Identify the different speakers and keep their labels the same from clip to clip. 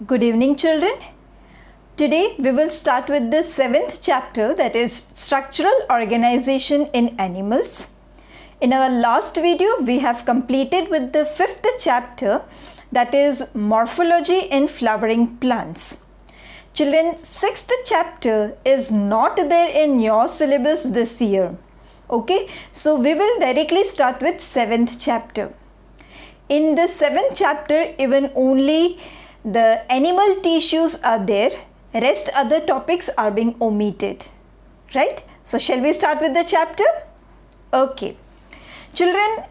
Speaker 1: Good evening, children. Today we will start with the 7th chapter, that is Structural Organization in Animals. In our last video we have completed with the 5th chapter, that is Morphology in Flowering Plants. Children, 6th chapter is not there in your syllabus this year. Okay, so we will directly start with 7th chapter. In the 7th chapter, even only the animal tissues are there, rest other topics are being omitted, right? So shall we start with the chapter? Okay. Children,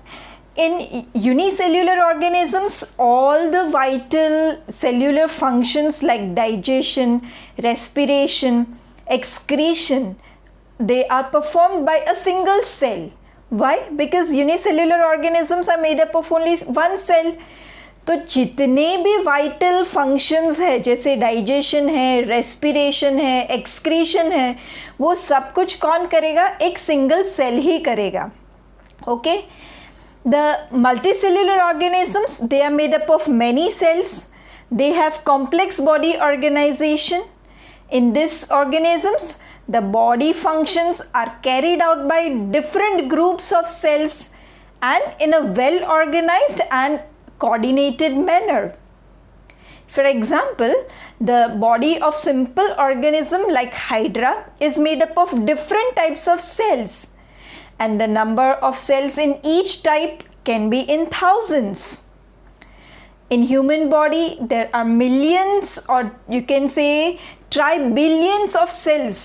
Speaker 1: in unicellular organisms, all the vital cellular functions like digestion, respiration, excretion, they are performed by a single cell. Why? Because unicellular organisms are made up of only one cell. तो जितने भी vital functions है, जैसे digestion है, respiration है, excretion है, वो सब कुछ कौन करेगा? एक सिंगल सेल ही करेगा. Okay, the multicellular organisms, they are made up of many cells. They have complex body organisation. In this organisms the body functions are carried out by different groups of cells and in a well organized and coordinated manner. For example, the body of simple organism like Hydra is made up of different types of cells, and the number of cells in each type can be in thousands. In human body, there are millions, or you can say trillions of cells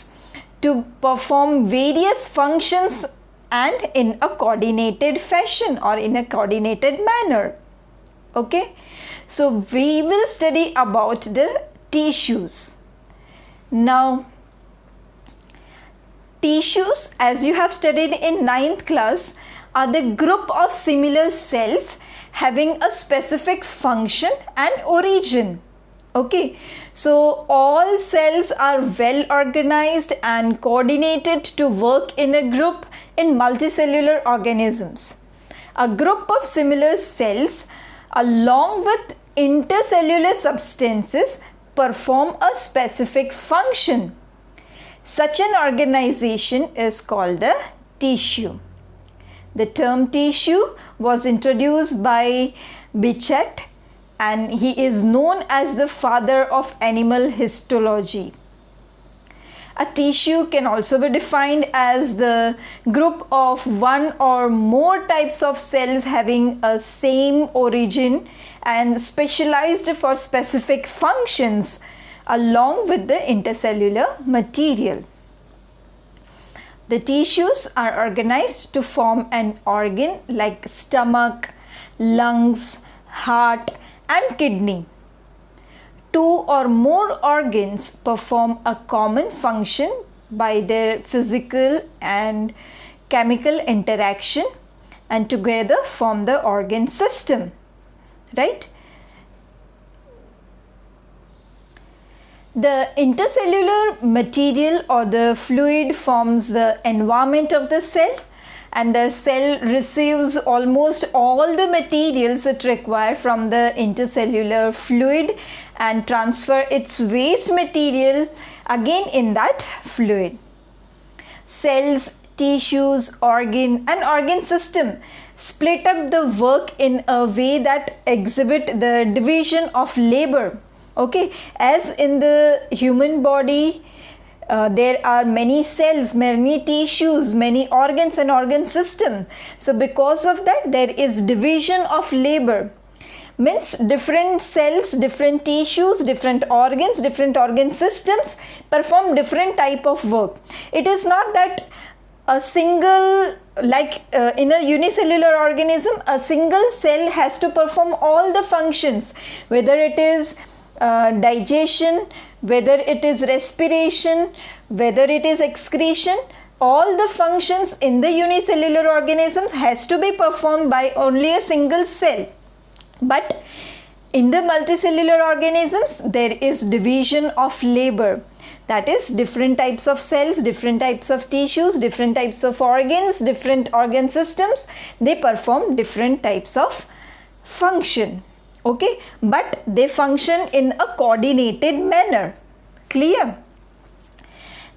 Speaker 1: to perform various functions and in a coordinated fashion or in a coordinated manner. Okay, so we will study about the tissues. Now, tissues, as you have studied in 9th class, are the group of similar cells having a specific function and origin. Okay, so all cells are well organized and coordinated to work in a group in multicellular organisms. A group of similar cells along with intercellular substances perform a specific function. Such an organization is called the tissue. The term tissue was introduced by Bichet, and he is known as the father of animal histology. A tissue can also be defined as the group of one or more types of cells having a same origin and specialized for specific functions along with the intercellular material. The tissues are organized to form an organ like stomach, lungs, heart, and kidney. Two or more organs perform a common function by their physical and chemical interaction and together form the organ system, right? The intercellular material or the fluid forms the environment of the cell, and the cell receives almost all the materials it requires from the intercellular fluid and transfer its waste material again in that fluid. Cells, tissues, organ and organ system split up the work in a way that exhibit the division of labor. Okay, as in the human body, there are many cells, many tissues, many organs and organ system. So because of that, there is division of labor. Means different cells, different tissues, different organ systems perform different type of work. It is not that a single, like in a unicellular organism, a single cell has to perform all the functions, whether it is digestion, whether it is respiration, whether it is excretion. All the functions in the unicellular organisms has to be performed by only a single cell. But in the multicellular organisms, there is division of labor. That is, different types of cells, different types of tissues, different types of organs, different organ systems, they perform different types of function. okay, but they function in a coordinated manner. Clear?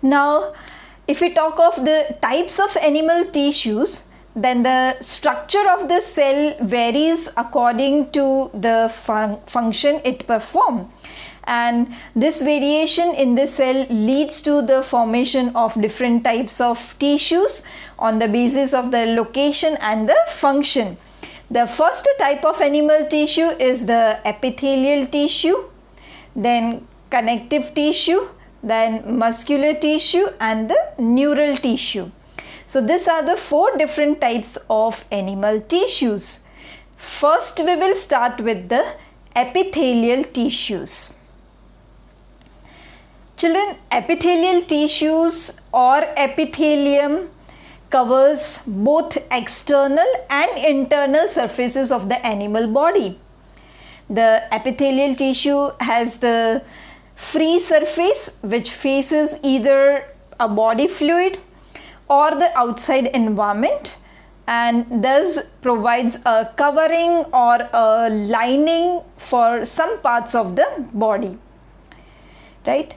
Speaker 1: Now, if we talk of the types of animal tissues, then the structure of the cell varies according to the function it performs, and this variation in the cell leads to the formation of different types of tissues on the basis of the location and the function. The first type of animal tissue is the epithelial tissue, then connective tissue, then muscular tissue, and the neural tissue. So these are the 4 different types of animal tissues. First we will start with the epithelial tissues. Children, epithelial tissues or epithelium covers both external and internal surfaces of the animal body. The epithelial tissue has the free surface which faces either a body fluid or the outside environment, and thus provides a covering or a lining for some parts of the body, right?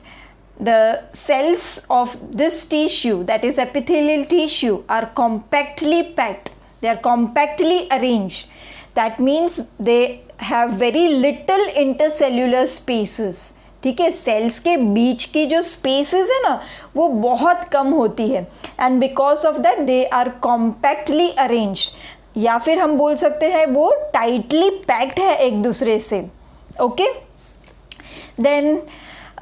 Speaker 1: The cells of this tissue, that is epithelial tissue, are compactly packed. They are compactly arranged. That means they have very little intercellular spaces. ठीक है, sales के बीच की जो spaces है ना वो बहुत कम होती है, and because of that they are compactly arranged, या फिर हम बोल सकते हैं वो टाइटली पैक्ड है एक दूसरे से. Okay, then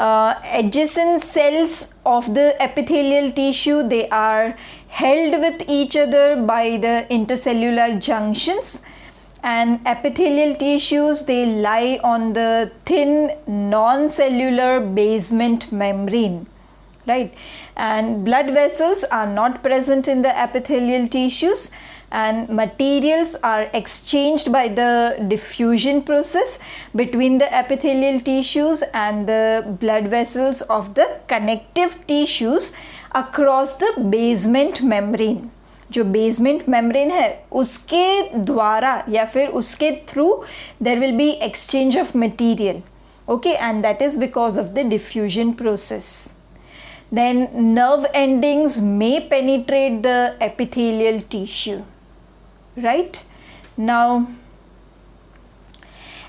Speaker 1: adjacent cells of the epithelial tissue, they are held with each other by the intercellular junctions, and epithelial tissues, they lie on the thin non-cellular basement membrane, right? And blood vessels are not present in the epithelial tissues, and materials are exchanged by the diffusion process between the epithelial tissues and the blood vessels of the connective tissues across the basement membrane. जो basement membrane है उसके द्वारा या फिर उसके through their will be exchange of material, okay, and that is because of the diffusion process. Then nerve endings may penetrate the epithelial tissue, right? Now,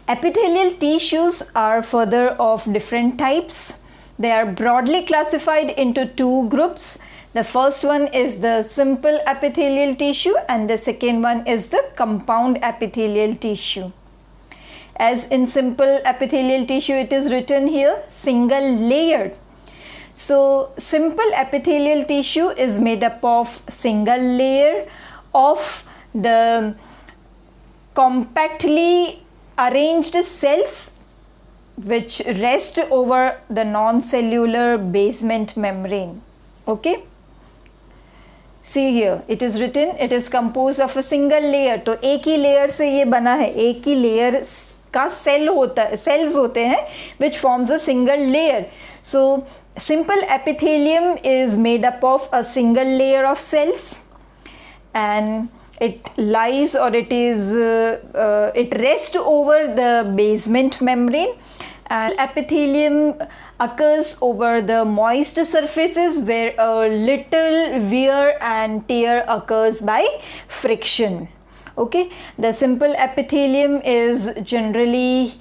Speaker 1: epithelial tissues are further of different types. They are broadly classified into 2 groups. The first one is the simple epithelial tissue and the second one is the compound epithelial tissue. As in simple epithelial tissue, it is written here single layered. So simple epithelial tissue is made up of single layer of the compactly arranged cells which rest over the non-cellular basement membrane. Okay, see here it is written it is composed of a single layer. तो एक ही layer से ये बना है, एक ही layer का cell होता है, सेल्स होते हैं which forms a single layer. So simple epithelium is made up of a single layer of cells and it lies or it is it rests over the basement membrane, and epithelium occurs over the moist surfaces where a little wear and tear occurs by friction. Okay, the simple epithelium is generally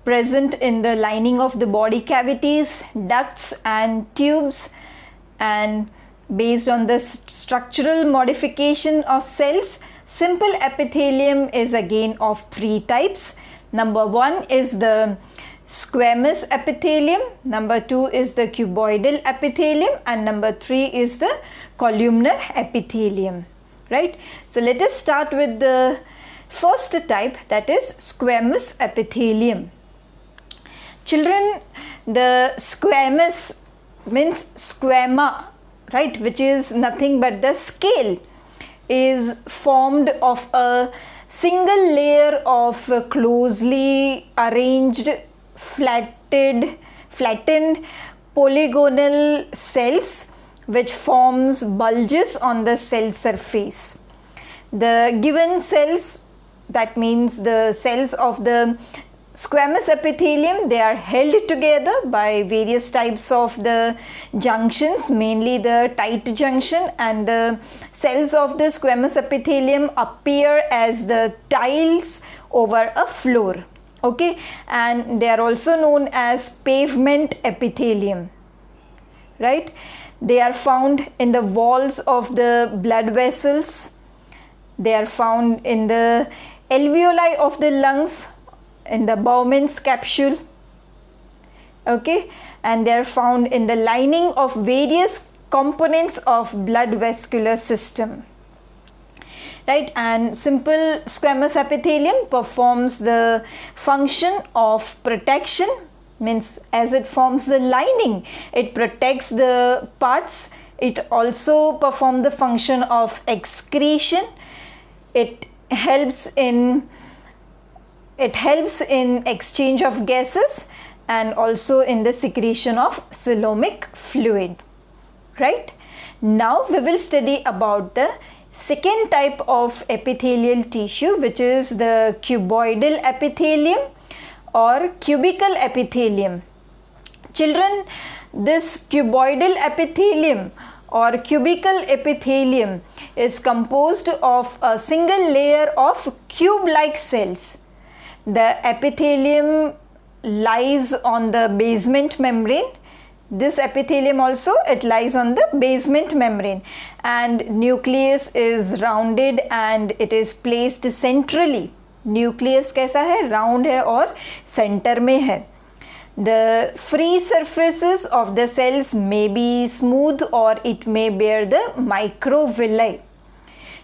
Speaker 1: present in the lining of the body cavities, ducts and tubes, and based on the structural modification of cells, simple epithelium is again of 3 types. Number 1 is the squamous epithelium, number 2 is the cuboidal epithelium, and number 3 is the columnar epithelium, right? So let us start with the first type, that is squamous epithelium. Children, the squamous means squama, right, which is nothing but the scale, is formed of a single layer of closely arranged flattened polygonal cells which forms bulges on the cell surface. The given cells that means the cells of the squamous epithelium, they are held together by various types of the junctions, mainly the tight junction, and the cells of the squamous epithelium appear as the tiles over a floor. Okay, and they are also known as pavement epithelium, right? They are found in the walls of the blood vessels. They are found in the alveoli of the lungs, in the Bowman's capsule, okay, and they are found in the lining of various components of blood vascular system, right? And simple squamous epithelium performs the function of protection, means as it forms the lining, it protects the parts. It also performs the function of excretion. It helps in exchange of gases and also in the secretion of coelomic fluid, right? Now we will study about the second type of epithelial tissue, which is the cuboidal epithelium or cubical epithelium. Children, this cuboidal epithelium or cubical epithelium is composed of a single layer of cube-like cells. The epithelium lies on the basement membrane. This epithelium also, it lies on the basement membrane, and nucleus is rounded and it is placed centrally. Nucleus कैसा है? Round है और center में है. The free surfaces of the cells may be smooth or it may bear the microvilli.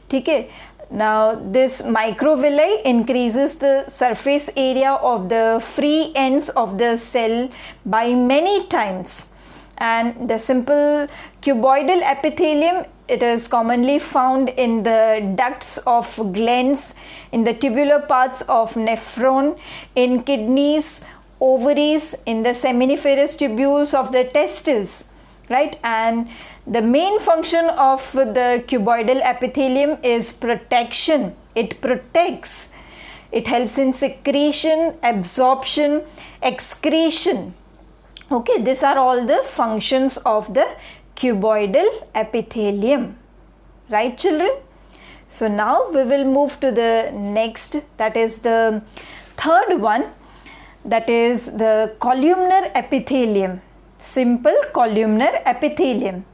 Speaker 1: ठीक है? Now this microvilli increases the surface area of the free ends of the cell by many times, and the simple cuboidal epithelium, it is commonly found in the ducts of glands, in the tubular parts of nephron, in kidneys, ovaries, in the seminiferous tubules of the testes, right? And the main function of the cuboidal epithelium is protection. It protects. It helps in secretion, absorption, excretion. Okay, these are all the functions of the cuboidal epithelium, right children? So now we will move to the next, that is the third one, that is the columnar epithelium, simple columnar epithelium.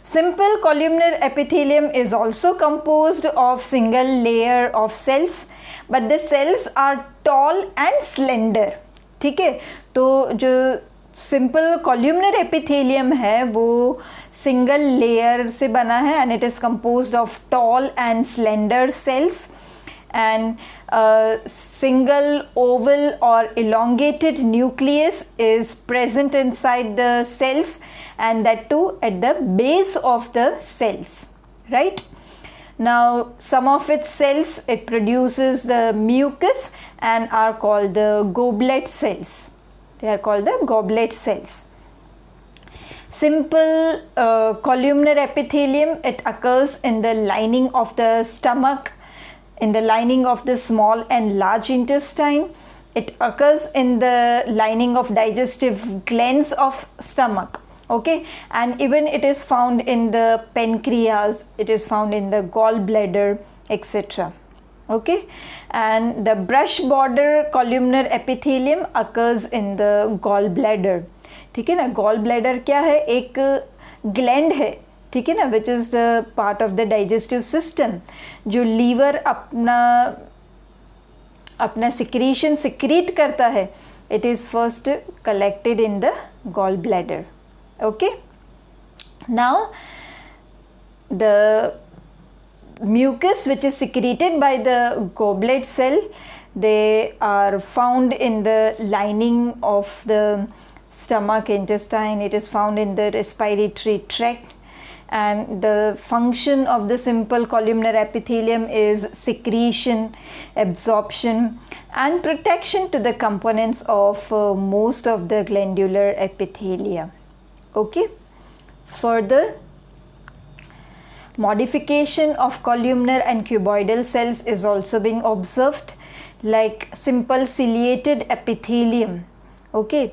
Speaker 1: Simple columnar epithelium is also composed of single layer of cells, but the cells are tall and slender. ठीक है, तो जो simple columnar epithelium है वो single layer से बना है and it is composed of tall and slender cells and a single oval or elongated nucleus is present inside the cells, and that too at the base of the cells, right? Now some of its cells, it produces the mucus and are called the goblet cells. They are called the goblet cells. Simple columnar epithelium, it occurs in the lining of the stomach, in the lining of the small and large intestine. It occurs in the lining of digestive glands of stomach, okay, and even it is found in the pancreas, it is found in the gallbladder, etc. Okay, and the brush border columnar epithelium occurs in the gallbladder. ठीक है ना, gallbladder क्या है? एक gland है, ठीक है ना, which is the part of the digestive system, जो लीवर अपना सिक्रीशन सिक्रीट करता है. It is first collected in the gall bladder. Okay, now the mucus which is secreted by the goblet cell, they are found in the lining of the stomach, intestine. It is found in the respiratory tract, and the function of the simple columnar epithelium is secretion, absorption and protection to the components of most of the glandular epithelia. Okay, further, modification of columnar and cuboidal cells is also being observed, like simple ciliated epithelium. Okay,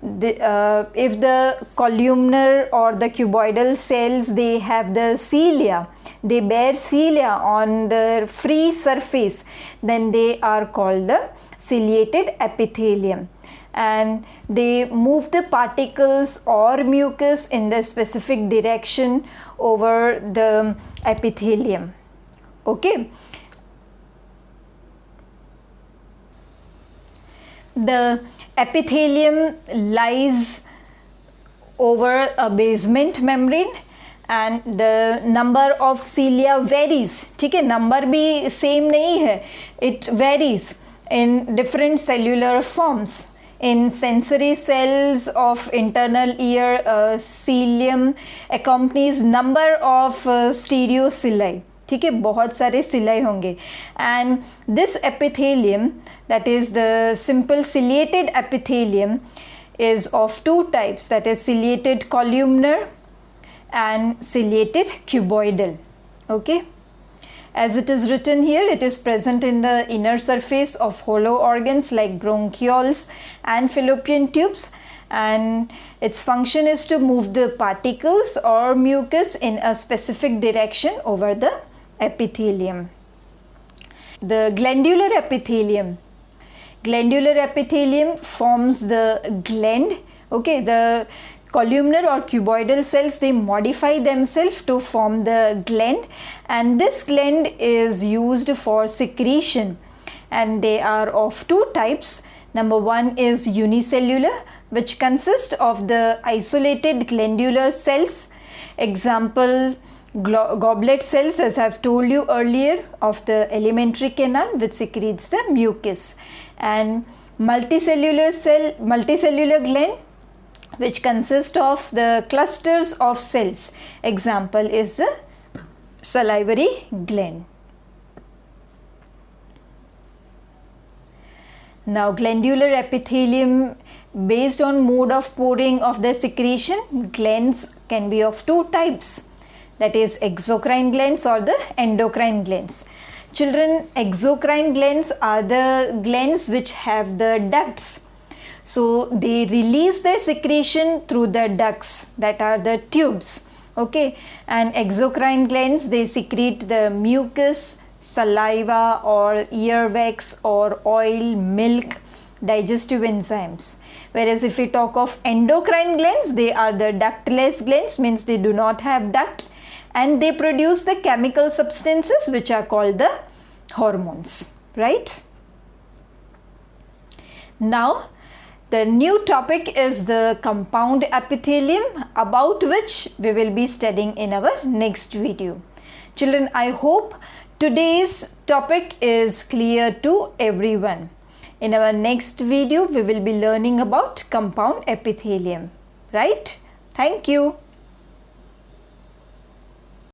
Speaker 1: if the columnar or the cuboidal cells, they have the cilia, they bear cilia on the free surface, then they are called the ciliated epithelium, and they move the particles or mucus in the specific direction over the epithelium. Okay. The epithelium lies over a basement membrane and the number of cilia varies. ठीक है, number भी same नहीं है, it varies in different cellular forms. In sensory cells of internal ear, cilium accompanies number of stereocilia. ठीक है, बहुत सारे सिलाई होंगे. And this epithelium, that is the simple ciliated epithelium, is of two types, that is ciliated columnar and ciliated cuboidal. Okay, as it is written here, it is present in the inner surface of hollow organs like bronchioles and fallopian tubes, and its function is to move the particles or mucus in a specific direction over the epithelium. The glandular epithelium. Glandular epithelium forms the gland. Okay, the columnar or cuboidal cells, they modify themselves to form the gland, and this gland is used for secretion, and they are of two types. Number one is unicellular, which consists of the isolated glandular cells. Example, goblet cells, as I have told you earlier, of the alimentary canal, which secretes the mucus, and multicellular gland, which consists of the clusters of cells. Example is the salivary gland. Now, glandular epithelium, based on mode of pouring of the secretion, glands can be of two types, that is exocrine glands or the endocrine glands. Children, exocrine glands are the glands which have the ducts. So they release their secretion through the ducts, that are the tubes. Okay, and exocrine glands, they secrete the mucus, saliva or earwax or oil, milk, digestive enzymes. Whereas if we talk of endocrine glands, they are the ductless glands, means they do not have duct, and they produce the chemical substances which are called the hormones, right? Now, the new topic is the compound epithelium, about which we will be studying in our next video. Children, I hope today's topic is clear to everyone. In our next video, we will be learning about compound epithelium, right? Thank you.